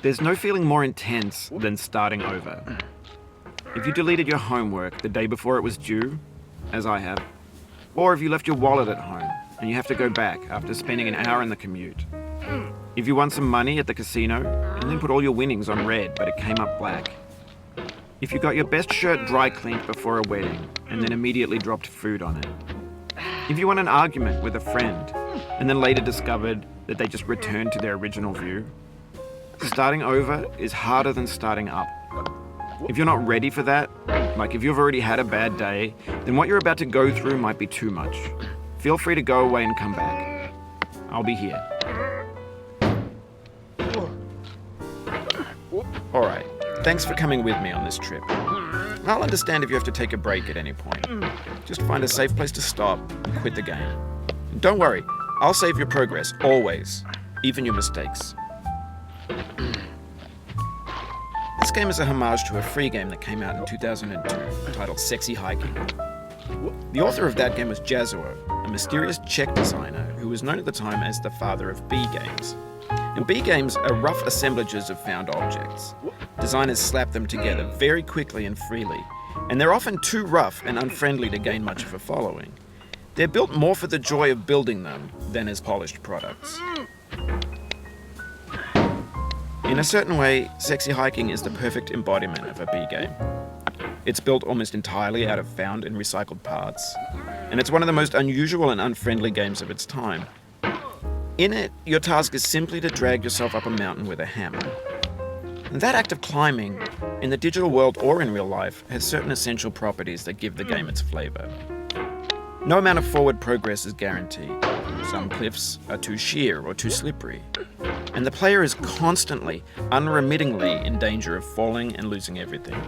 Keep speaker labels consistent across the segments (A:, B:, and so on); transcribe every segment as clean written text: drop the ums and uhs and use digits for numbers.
A: There's no feeling more intense than starting over. If you deleted your homework the day before it was due, as I have, or if you left your wallet at home and you have to go back after spending an hour in the commute. If you won some money at the casino and then put all your winnings on red but it came up black. If you got your best shirt dry cleaned before a wedding and then immediately dropped food on it. If you won an argument with a friend and then later discovered that they just returned to their original view. Starting over is harder than starting up. If you're not ready for that, like if you've already had a bad day, then what you're about to go through might be too much. Feel free to go away and come back. I'll be here. Alright, thanks for coming with me on this trip. I'll understand if you have to take a break at any point. Just find a safe place to stop and quit the game. And don't worry, I'll save your progress, always, even your mistakes. This game is a homage to a free game that came out in 2002, titled Sexy Hiking. The author of that game was Jazuo, a mysterious Czech designer who was known at the time as the father of B games. And B games are rough assemblages of found objects. Designers slap them together very quickly and freely, and they're often too rough and unfriendly to gain much of a following. They're built more for the joy of building them than as polished products. In a certain way, Sexy Hiking is the perfect embodiment of a B game. It's built almost entirely out of found and recycled parts, and it's one of the most unusual and unfriendly games of its time. In it, your task is simply to drag yourself up a mountain with a hammer. And that act of climbing, in the digital world or in real life, has certain essential properties that give the game its flavor. No amount of forward progress is guaranteed. Some cliffs are too sheer or too slippery. And the player is constantly, unremittingly in danger of falling and losing everything.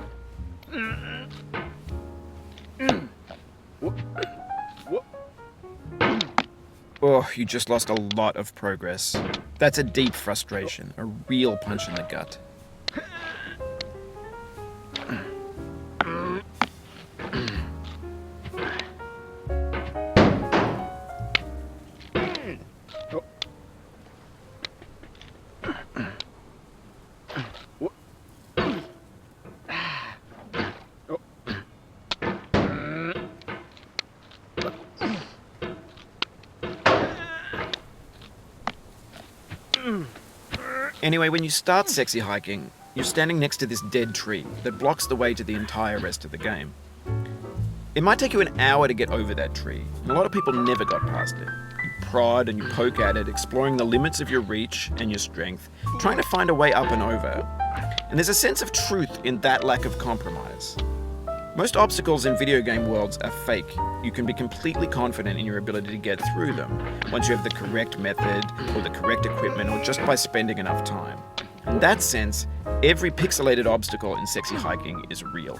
A: Oh, you just lost a lot of progress. That's a deep frustration, a real punch in the gut. Anyway, when you start Sexy Hiking, you're standing next to this dead tree that blocks the way to the entire rest of the game. It might take you an hour to get over that tree, and a lot of people never got past it. You prod and you poke at it, exploring the limits of your reach and your strength, trying to find a way up and over. And there's a sense of truth in that lack of compromise. Most obstacles in video game worlds are fake. You can be completely confident in your ability to get through them once you have the correct method or the correct equipment or just by spending enough time. In that sense, every pixelated obstacle in Sexy Hiking is real.